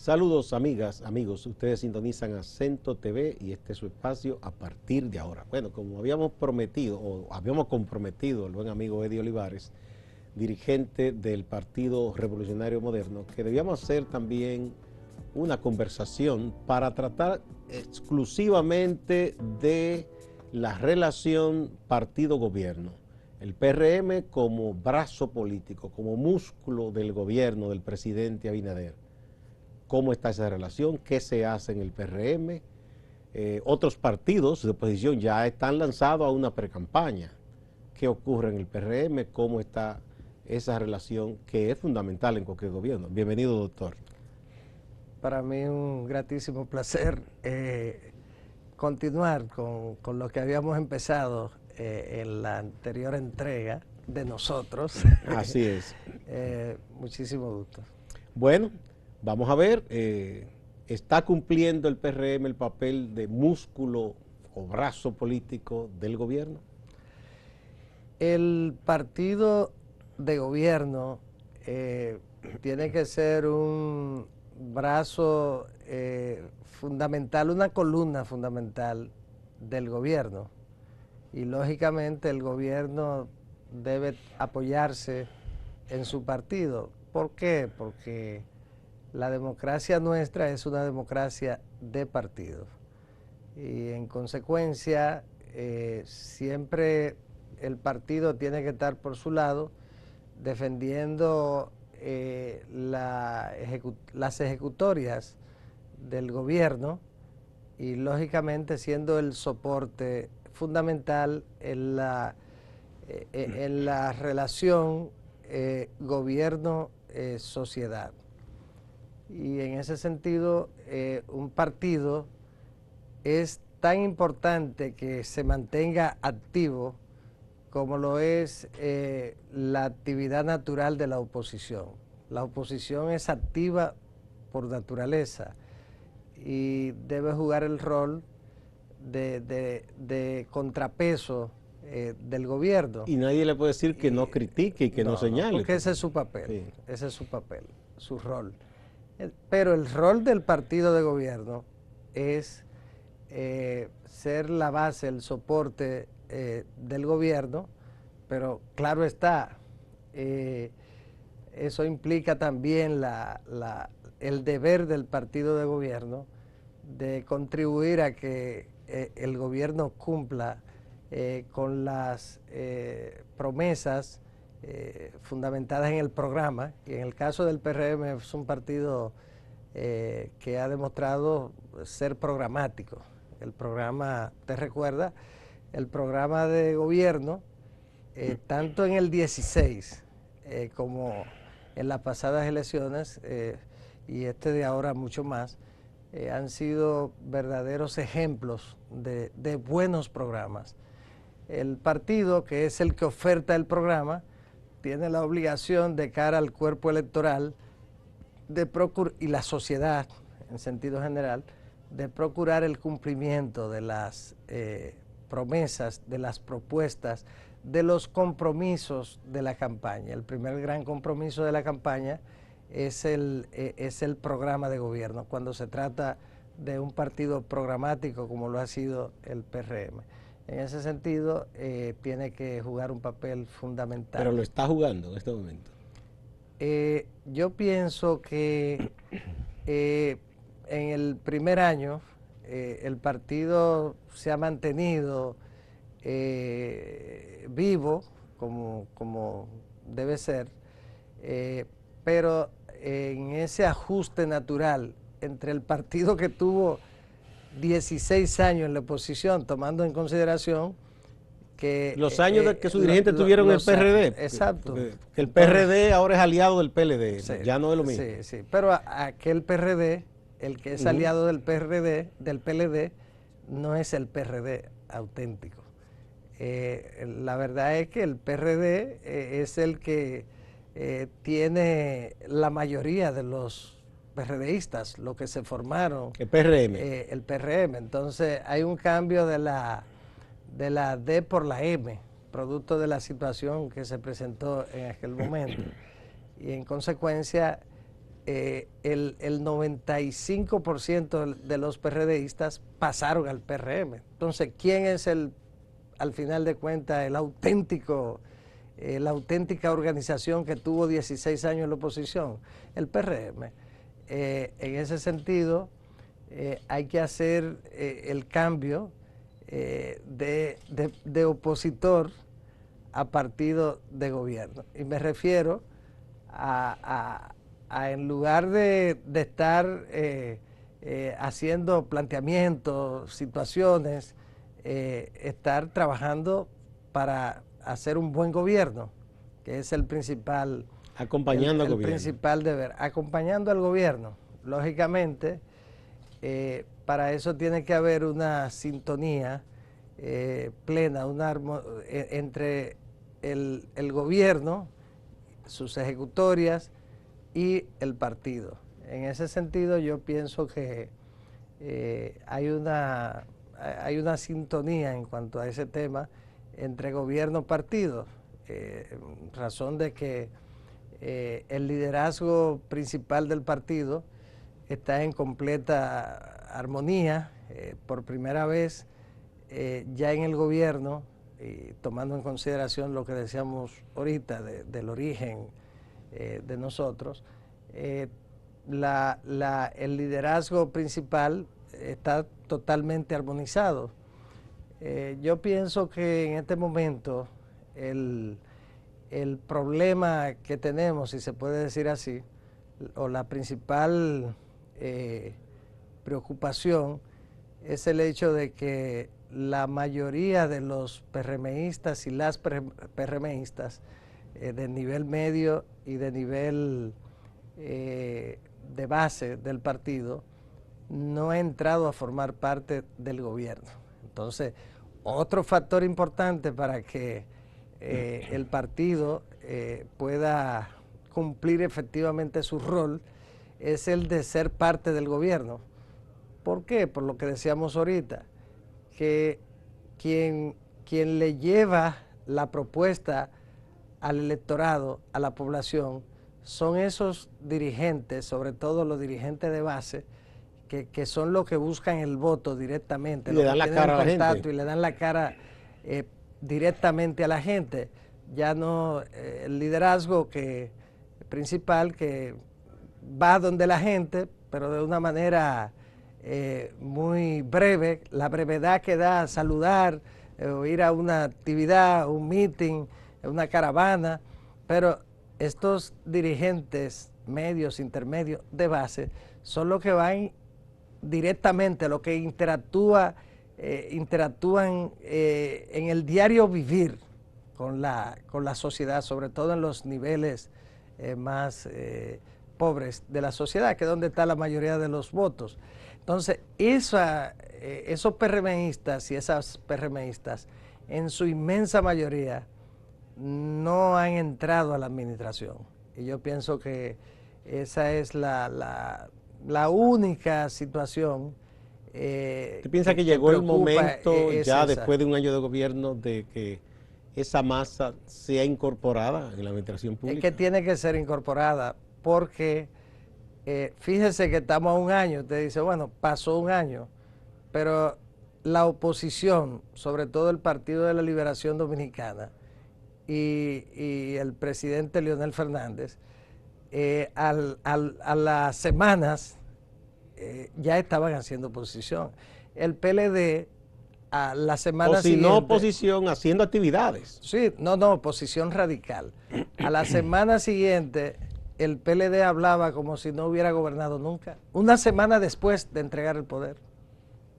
Saludos amigas, amigos, ustedes sintonizan Acento TV y este es su espacio a partir de ahora. Bueno, como habíamos prometido o habíamos comprometido el buen amigo Eddie Olivares, dirigente del Partido Revolucionario Moderno, que debíamos hacer también una conversación para tratar exclusivamente de la relación partido-gobierno. El PRM como brazo político, como músculo del gobierno del presidente Abinader. ¿Cómo está esa relación? ¿Qué se hace en el PRM? Otros partidos de oposición ya están lanzados a una precampaña. ¿Qué ocurre en el PRM? ¿Cómo está esa relación que es fundamental en cualquier gobierno? Bienvenido, doctor. Para mí un gratísimo placer continuar con lo que habíamos empezado en la anterior entrega de nosotros. Así es. Muchísimo gusto. Bueno, vamos a ver, ¿está cumpliendo el PRM el papel de músculo o brazo político del gobierno? El partido de gobierno tiene que ser un brazo fundamental, una columna fundamental del gobierno. Y lógicamente el gobierno debe apoyarse en su partido. ¿Por qué? Porque la democracia nuestra es una democracia de partidos. Y en consecuencia, siempre el partido tiene que estar por su lado defendiendo las ejecutorias del gobierno y lógicamente siendo el soporte fundamental en la relación gobierno-sociedad. Y en ese sentido, un partido es tan importante que se mantenga activo como lo es la actividad natural de la oposición. La oposición es activa por naturaleza y debe jugar el rol de contrapeso del gobierno. Y nadie le puede decir que no critique y que no señale. Porque ese es su papel, sí. Ese es su papel, su rol. Pero el rol del partido de gobierno es ser la base, el soporte del gobierno, pero claro está, eso implica también el deber del partido de gobierno de contribuir a que el gobierno cumpla con las promesas fundamentadas en el programa, y en el caso del PRM es un partido que ha demostrado ser programático. El programa, ¿te recuerda? El programa de gobierno, tanto en el 16 como en las pasadas elecciones, y este de ahora mucho más, han sido verdaderos ejemplos de buenos programas. El partido, que es el que oferta el programa, tiene la obligación de cara al cuerpo electoral y la sociedad en sentido general, de procurar el cumplimiento de las promesas, de las propuestas, de los compromisos de la campaña. El primer gran compromiso de la campaña es el programa de gobierno, cuando se trata de un partido programático como lo ha sido el PRM. En ese sentido, tiene que jugar un papel fundamental. Pero lo está jugando en este momento. Yo pienso que en el primer año el partido se ha mantenido vivo, como debe ser, pero en ese ajuste natural entre el partido que tuvo 16 años en la oposición, tomando en consideración que los años de que sus dirigentes tuvieron el PRD. Exacto. Que el PRD ahora es aliado del PLD, sí, ya no es lo mismo. Sí, sí, pero aquel PRD, el que es aliado del PRD, del PLD, no es el PRD auténtico. La verdad es que el PRD es el que tiene la mayoría de los PRDistas, los que se formaron. El PRM. El PRM. Entonces hay un cambio de la D por la M, producto de la situación que se presentó en aquel momento. Y en consecuencia, el 95% de los PRDistas pasaron al PRM. Entonces, ¿quién es al final de cuentas, la auténtica organización que tuvo 16 años en la oposición? El PRM. En ese sentido, hay que hacer el cambio de opositor a partido de gobierno. Y me refiero a en lugar de estar haciendo planteamientos, situaciones, estar trabajando para hacer un buen gobierno, que es el principal, acompañando al gobierno. Principal deber, acompañando al gobierno. Lógicamente, para eso tiene que haber una sintonía plena, entre el gobierno, sus ejecutorias y el partido. En ese sentido, yo pienso que hay una sintonía en cuanto a ese tema entre gobierno y partido, razón de que el liderazgo principal del partido está en completa armonía. Por primera vez ya en el gobierno, y tomando en consideración lo que decíamos ahorita del origen de nosotros, el liderazgo principal está totalmente armonizado. Yo pienso que en este momento el problema que tenemos, si se puede decir así, o la principal preocupación es el hecho de que la mayoría de los PRMistas y las PRMistas de nivel medio y de nivel de base del partido no ha entrado a formar parte del gobierno. Entonces, otro factor importante para que el partido pueda cumplir efectivamente su rol es el de ser parte del gobierno. ¿Por qué? Por lo que decíamos ahorita, que quien le lleva la propuesta al electorado, a la población, son esos dirigentes, sobre todo los dirigentes de base, que son los que buscan el voto directamente, y le dan la cara a la gente. Y le dan la cara directamente a la gente. Ya no el liderazgo principal que va donde la gente, pero de una manera muy breve, la brevedad que da saludar, o ir a una actividad, un meeting, una caravana, pero estos dirigentes medios, intermedios, de base, son los que van directamente, los que interactúan en el diario vivir con la sociedad, sobre todo en los niveles más pobres de la sociedad, que es donde está la mayoría de los votos. Entonces, esos PRMistas y esas PRMistas, en su inmensa mayoría, no han entrado a la administración. Y yo pienso que esa es la única situación. ¿Usted piensa que llegó el momento, ya después de un año de gobierno, de que esa masa sea incorporada en la administración pública? Es que tiene que ser incorporada, porque fíjese que estamos a un año. Usted dice, bueno, pasó un año, pero la oposición, sobre todo el Partido de la Liberación Dominicana y el presidente Leonel Fernández, a las semanas ya estaban haciendo oposición. El PLD a la semana siguiente... O si no oposición, haciendo actividades. Sí, no, oposición radical. A la semana siguiente el PLD hablaba como si no hubiera gobernado nunca. Una semana después de entregar el poder,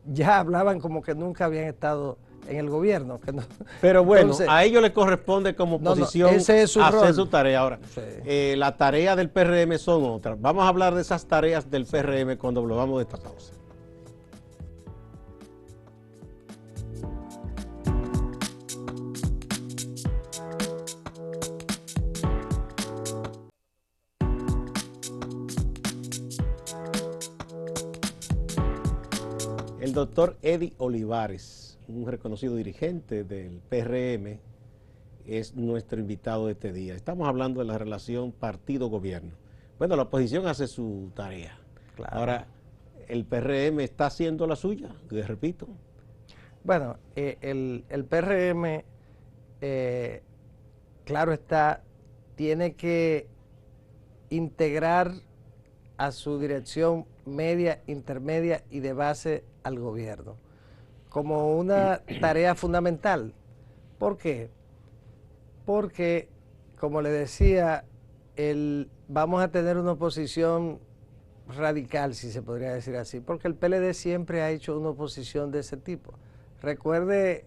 ya hablaban como que nunca habían estado en el gobierno. Que no. Pero bueno, entonces, a ellos les corresponde como oposición ese es su hacer rol. Su tarea. Ahora, sí. La tarea del PRM son otras. Vamos a hablar de esas tareas del PRM cuando volvamos de esta pausa. El doctor Eddie Olivares, un reconocido dirigente del PRM, es nuestro invitado de este día. Estamos hablando de la relación partido-gobierno. Bueno, la oposición hace su tarea. Claro. Ahora, el PRM está haciendo la suya, les repito. Bueno, el PRM, claro está, tiene que integrar a su dirección media, intermedia y de base al gobierno como una tarea fundamental. ¿Por qué? Porque, como le decía, vamos a tener una oposición radical, si se podría decir así, porque el PLD siempre ha hecho una oposición de ese tipo. Recuerde,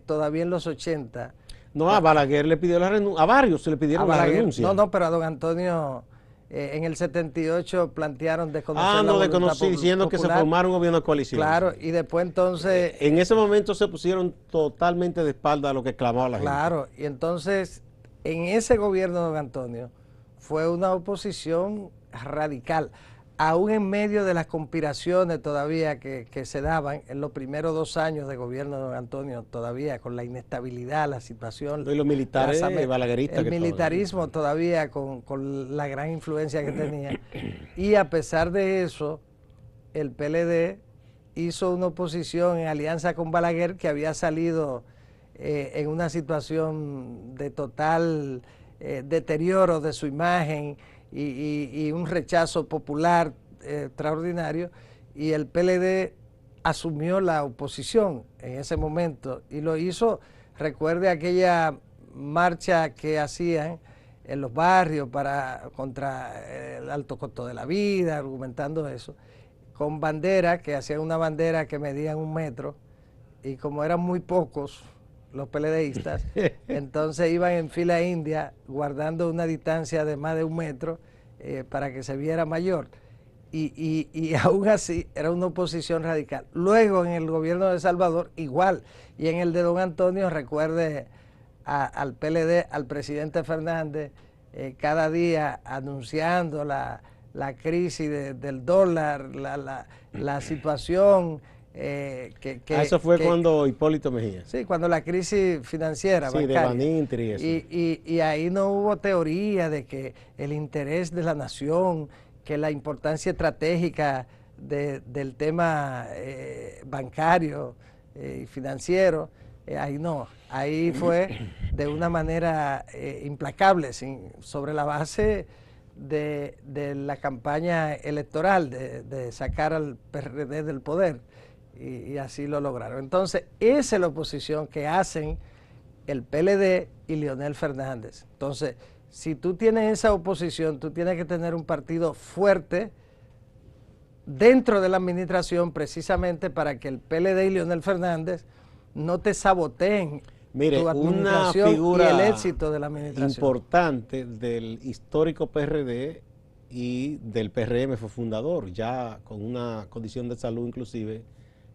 todavía en los 80... No, a Balaguer le pidió la renuncia, a varios se le pidieron la renuncia. No, pero a don Antonio en el 78 plantearon desconocer la no, voluntad diciendo popular. Que se formara un gobierno de coalición. Claro, y después entonces... en ese momento se pusieron totalmente de espalda a lo que clamaba la gente. Claro, y entonces en ese gobierno de don Antonio fue una oposición radical, aún en medio de las conspiraciones todavía que se daban en los primeros 2 años de gobierno de don Antonio, todavía con la inestabilidad, la situación. Y los militares balagueristas. El militarismo todavía con la gran influencia que tenía. Y a pesar de eso, el PLD hizo una oposición en alianza con Balaguer que había salido en una situación de total deterioro de su imagen y un rechazo popular extraordinario, y el PLD asumió la oposición en ese momento y lo hizo. Recuerde aquella marcha que hacían en los barrios contra el alto costo de la vida, argumentando eso, con bandera, que hacían una bandera que medían 1 metro, y como eran muy pocos los PLDistas, entonces iban en fila india guardando una distancia de más de 1 metro para que se viera mayor. Y aún así era una oposición radical. Luego en el gobierno de Salvador igual, y en el de don Antonio, recuerde al PLD, al presidente Fernández, cada día anunciando la crisis del dólar, la situación... eso fue cuando Hipólito Mejía. Sí, cuando la crisis financiera, sí, bancaria. de Banintri y eso. Y ahí no hubo teoría de que el interés de la nación, que la importancia estratégica del tema bancario y financiero, ahí no. Ahí fue de una manera implacable, sobre la base de la campaña electoral, de sacar al PRD del poder. Y así lo lograron. Entonces, esa es la oposición que hacen el PLD y Leonel Fernández. Entonces, si tú tienes esa oposición, tú tienes que tener un partido fuerte dentro de la administración, precisamente para que el PLD y Leonel Fernández no te saboteen tu administración, una figura y el éxito de la administración. Importante del histórico PRD y del PRM fue fundador, ya con una condición de salud inclusive,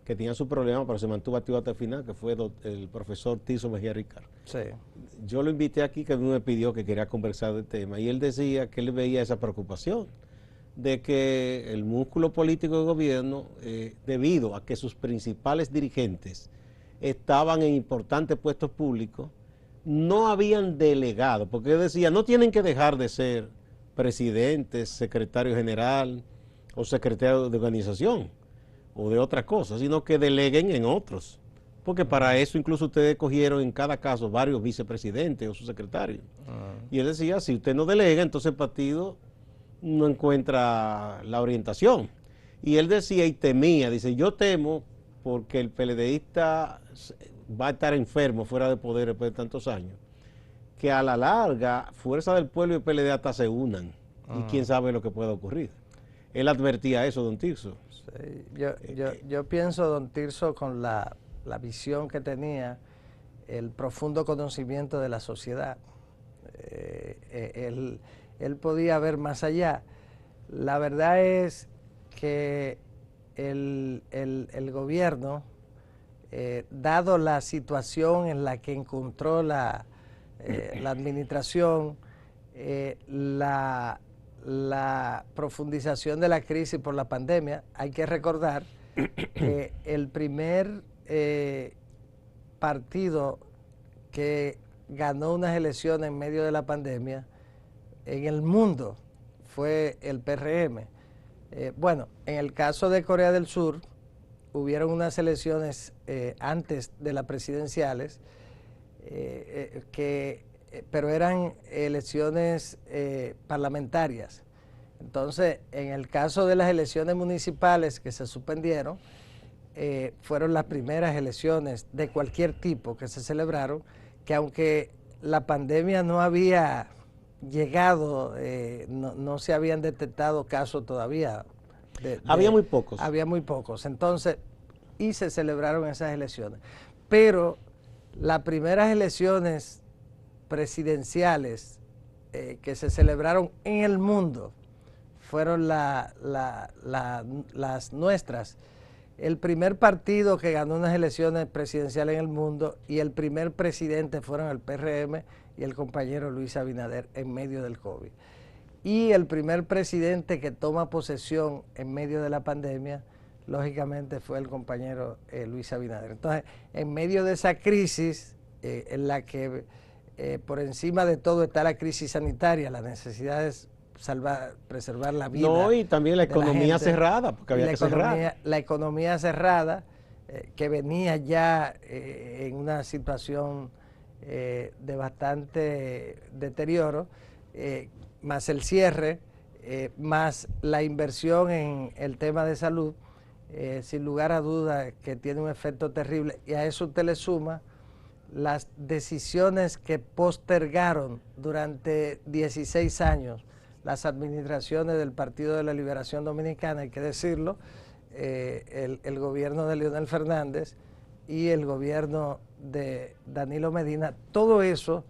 que tenía su problema, pero se mantuvo activo hasta el final, que fue el profesor Tirso Mejía Ricard. Sí. Yo lo invité aquí, que me pidió que quería conversar del tema, y él decía que él veía esa preocupación de que el músculo político del gobierno, debido a que sus principales dirigentes estaban en importantes puestos públicos, no habían delegado, porque él decía, no tienen que dejar de ser presidentes, secretario general o secretario de organización o de otra cosa, sino que deleguen en otros, porque para eso incluso ustedes cogieron en cada caso varios vicepresidentes o subsecretarios. Y él decía, si usted no delega, entonces el partido no encuentra la orientación. Y él decía y temía, dice, yo temo porque el PLDista va a estar enfermo, fuera de poder después de tantos años, que a la larga Fuerza del Pueblo y el PLD hasta se unan, y quién sabe lo que pueda ocurrir. Él advertía eso, don Tirso. Sí, yo pienso, don Tirso, con la visión que tenía, el profundo conocimiento de la sociedad. Él podía ver más allá. La verdad es que el gobierno, dado la situación en la que encontró la administración, la profundización de la crisis por la pandemia, hay que recordar que el primer partido que ganó unas elecciones en medio de la pandemia en el mundo fue el PRM. Bueno, en el caso de Corea del Sur, hubieron unas elecciones antes de las presidenciales, pero eran elecciones parlamentarias. Entonces, en el caso de las elecciones municipales que se suspendieron, fueron las primeras elecciones de cualquier tipo que se celebraron, que aunque la pandemia no había llegado, no se habían detectado casos todavía. Había muy pocos. Había muy pocos. Entonces, y se celebraron esas elecciones. Pero las primeras elecciones presidenciales que se celebraron en el mundo fueron las nuestras. El primer partido que ganó unas elecciones presidenciales en el mundo y el primer presidente fueron el PRM y el compañero Luis Abinader en medio del COVID. Y el primer presidente que toma posesión en medio de la pandemia, lógicamente, fue el compañero Luis Abinader. Entonces, en medio de esa crisis, en la que por encima de todo está la crisis sanitaria, la necesidad es preservar la vida. No, y también la economía cerrada, porque había que cerrar. La economía cerrada, que venía ya en una situación de bastante deterioro, más el cierre, más la inversión en el tema de salud, sin lugar a dudas que tiene un efecto terrible, y a eso usted le suma las decisiones que postergaron durante 16 años las administraciones del Partido de la Liberación Dominicana, hay que decirlo, el gobierno de Leonel Fernández y el gobierno de Danilo Medina. Todo eso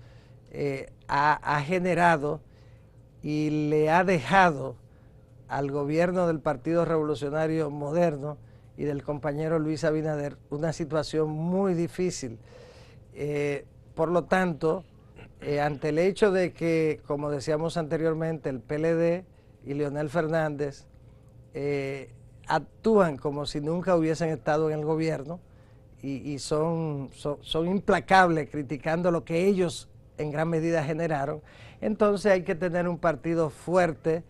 ha generado y le ha dejado al gobierno del Partido Revolucionario Moderno y del compañero Luis Abinader una situación muy difícil. Por lo tanto, ante el hecho de que, como decíamos anteriormente, el PLD y Leonel Fernández actúan como si nunca hubiesen estado en el gobierno y son implacables criticando lo que ellos en gran medida generaron, entonces hay que tener un partido fuerte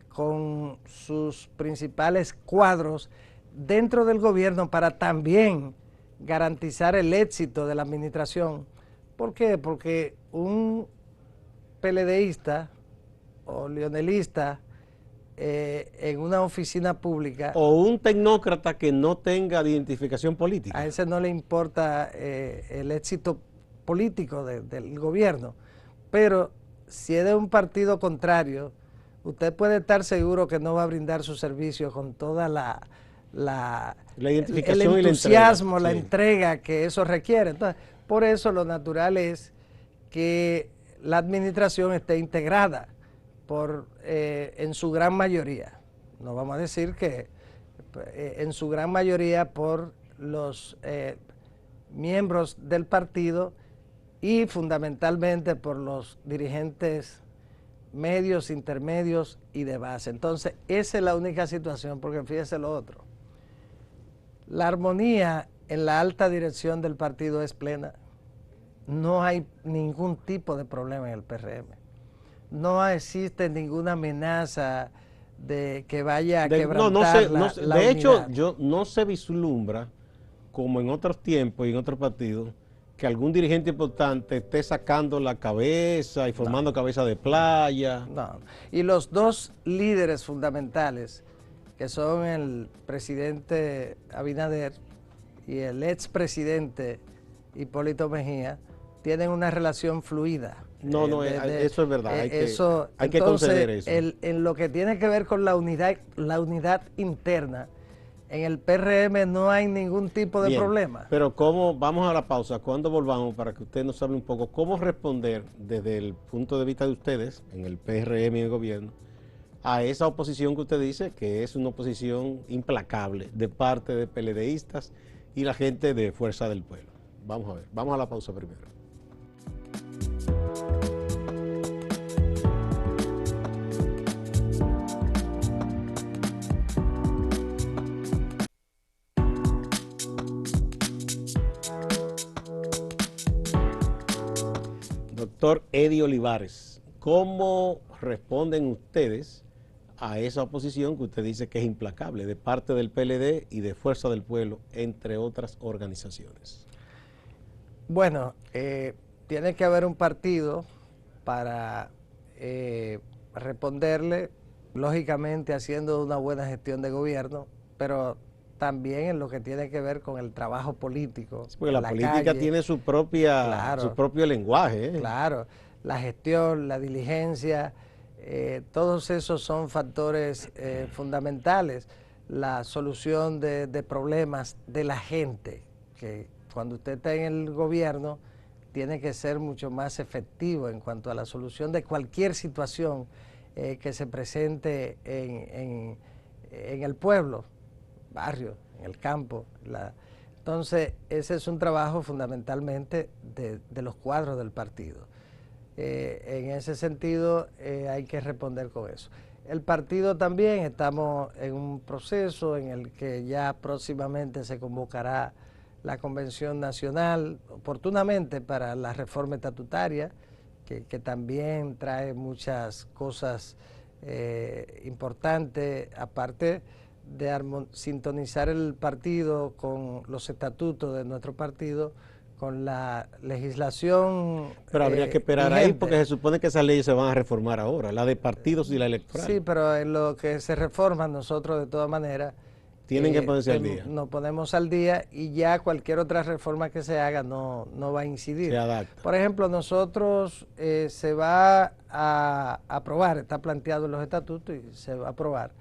con sus principales cuadros dentro del gobierno para también garantizar el éxito de la administración. ¿Por qué? Porque un PLDista o leonelista en una oficina pública, o un tecnócrata que no tenga identificación política, a ese no le importa el éxito político del gobierno, pero si es de un partido contrario, usted puede estar seguro que no va a brindar su servicio con toda la identificación, el entusiasmo, y la entrega que eso requiere. Entonces, por eso lo natural es que la administración esté integrada en su gran mayoría, no vamos a decir que en su gran mayoría por los miembros del partido y fundamentalmente por los dirigentes medios, intermedios y de base. Entonces, esa es la única situación, porque fíjese lo otro. La armonía en la alta dirección del partido es plena. No hay ningún tipo de problema en el PRM. No existe ninguna amenaza de que vaya a quebrantar la de hecho, unidad. no se vislumbra, como en otros tiempos y en otros partidos, que algún dirigente importante esté sacando la cabeza y formando cabeza de playa. No. Y los dos líderes fundamentales, que son el presidente Abinader y el expresidente Hipólito Mejía, tienen una relación fluida. Eso es verdad, hay que entonces, conceder eso. En lo que tiene que ver con la unidad interna, en el PRM no hay ningún tipo de problema. Pero vamos a la pausa, cuando volvamos, para que usted nos hable un poco, cómo responder desde el punto de vista de ustedes, en el PRM y el gobierno, a esa oposición que usted dice, que es una oposición implacable de parte de PLDistas y la gente de Fuerza del Pueblo. Vamos a ver, vamos a la pausa primero. Doctor Eddie Olivares, ¿Cómo responden ustedes a esa oposición que usted dice que es implacable de parte del PLD y de Fuerza del Pueblo, entre otras organizaciones? Bueno, tiene que haber un partido para responderle, lógicamente haciendo una buena gestión de gobierno, pero también en lo que tiene que ver con el trabajo político. Sí, porque la política calle tiene su propio lenguaje. Claro, la gestión, la diligencia, todos esos son factores fundamentales. La solución de problemas de la gente, que cuando usted está en el gobierno tiene que ser mucho más efectivo en cuanto a la solución de cualquier situación que se presente en el pueblo, barrio, en el campo. Entonces, ese es un trabajo fundamentalmente de los cuadros del partido. En ese sentido, hay que responder con eso. El partido también estamos en un proceso en el que ya próximamente se convocará la Convención Nacional, oportunamente para la reforma estatutaria, que también trae muchas cosas importantes, aparte de sintonizar el partido con los estatutos de nuestro partido, con la legislación. Pero habría que esperar vigente. Ahí porque se supone que esas leyes se van a reformar ahora, la de partidos y la electoral. Sí, pero en lo que se reforman nosotros de todas maneras tienen que ponerse al día. Nos ponemos al día y ya cualquier otra reforma que se haga no va a incidir. Se adapta. Por ejemplo, nosotros se va a aprobar, está planteado en los estatutos y se va a aprobar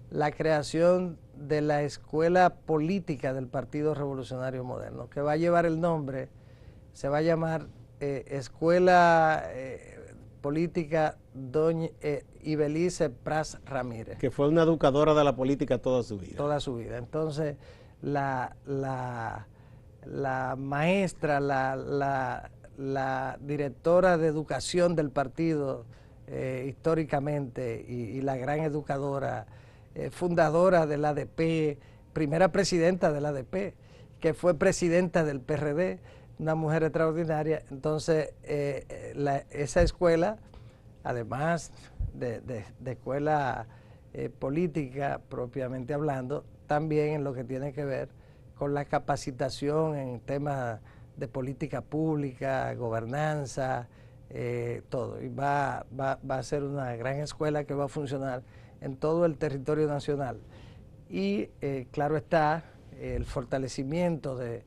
la creación de la escuela política del Partido Revolucionario Moderno, que va a llevar el nombre, se va a llamar Escuela Política Doña Ibelice Pras Ramírez. Que fue una educadora de la política toda su vida. Toda su vida. Entonces, la maestra, la directora de educación del partido históricamente y la gran educadora, fundadora del ADP, primera presidenta del ADP, que fue presidenta del PRD, una mujer extraordinaria. Entonces, esa escuela, además de escuela política propiamente hablando, también en lo que tiene que ver con la capacitación en temas de política pública, gobernanza, todo. Y va a ser una gran escuela que va a funcionar en todo el territorio nacional. Y claro está, el fortalecimiento de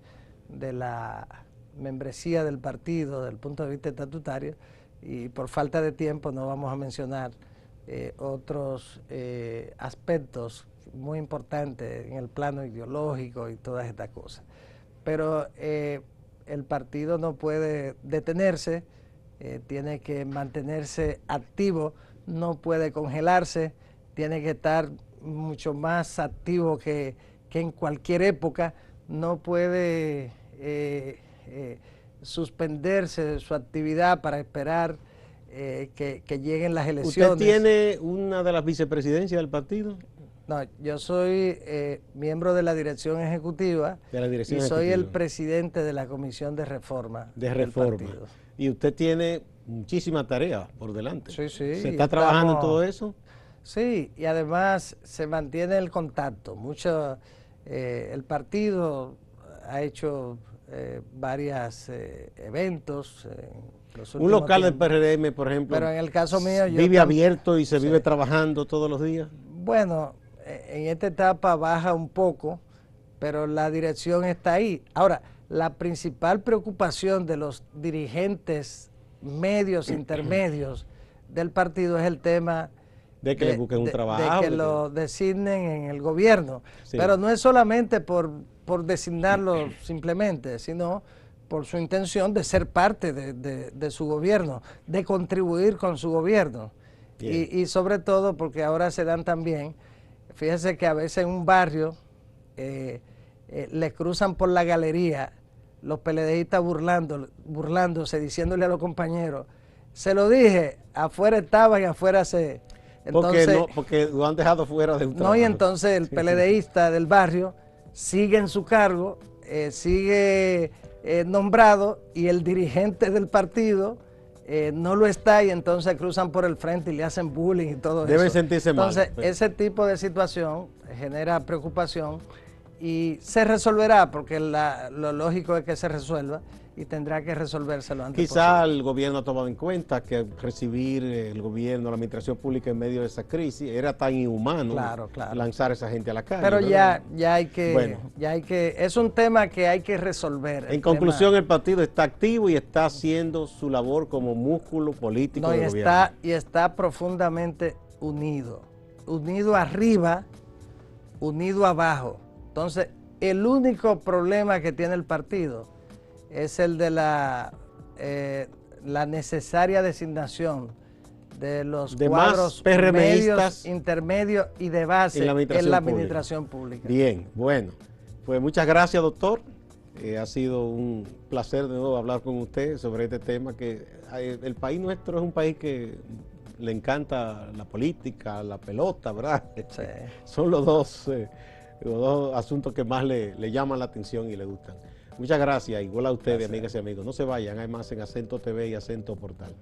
la membresía del partido desde el punto de vista estatutario, y por falta de tiempo no vamos a mencionar otros aspectos muy importantes en el plano ideológico y todas estas cosas. Pero el partido no puede detenerse, tiene que mantenerse activo, no puede congelarse, tiene que estar mucho más activo que en cualquier época, no puede suspenderse su actividad para esperar que lleguen las elecciones. ¿Usted tiene una de las vicepresidencias del partido? No, yo soy miembro de la dirección ejecutiva y soy el presidente de la Comisión de Reforma. De Reforma. Y usted tiene muchísima tarea por delante. Sí, sí. ¿Se está trabajando en todo eso? Sí, y además se mantiene el contacto. El partido ha hecho varios eventos. Un local del PRM, por ejemplo, pero en el caso mío, vive abierto y se vive trabajando todos los días. Bueno, en esta etapa baja un poco, pero la dirección está ahí. Ahora, la principal preocupación de los dirigentes medios, intermedios del partido es el tema de que le busquen un trabajo. De que lo designen en el gobierno. Sí. Pero no es solamente por designarlo simplemente, sino por su intención de ser parte de su gobierno, de contribuir con su gobierno. Y sobre todo porque ahora se dan también, fíjese que a veces en un barrio le cruzan por la galería los PLDistas burlándose, diciéndole a los compañeros, se lo dije, afuera estaba y afuera se... Entonces, porque lo han dejado fuera de un trabajo. No, y entonces el PLDista del barrio sigue en su cargo, sigue nombrado, y el dirigente del partido no lo está y entonces cruzan por el frente y le hacen bullying y todo eso. Debe sentirse mal. Entonces, ese tipo de situación genera preocupación y se resolverá porque lo lógico es que se resuelva y tendrá que resolverse lo antes Quizá posible. el gobierno ha tomado en cuenta que recibir el gobierno, la administración pública en medio de esa crisis era tan inhumano, Claro. lanzar a esa gente a la calle. Pero ¿verdad? ya hay que, es un tema que hay que resolver. En conclusión, el partido está activo y está haciendo su labor como músculo político del gobierno. Y está profundamente unido. Unido arriba, unido abajo. Entonces, el único problema que tiene el partido es el de la necesaria designación de los cuadros medios, intermedios y de base en la administración pública. Bien, bueno, pues muchas gracias, doctor. Ha sido un placer de nuevo hablar con usted sobre este tema, que el país nuestro es un país que le encanta la política, la pelota, ¿verdad? Sí. Son los dos asuntos que más le llaman la atención y le gustan. Muchas gracias, igual a ustedes, amigas y amigos. No se vayan, hay más en Acento TV y Acento Portal.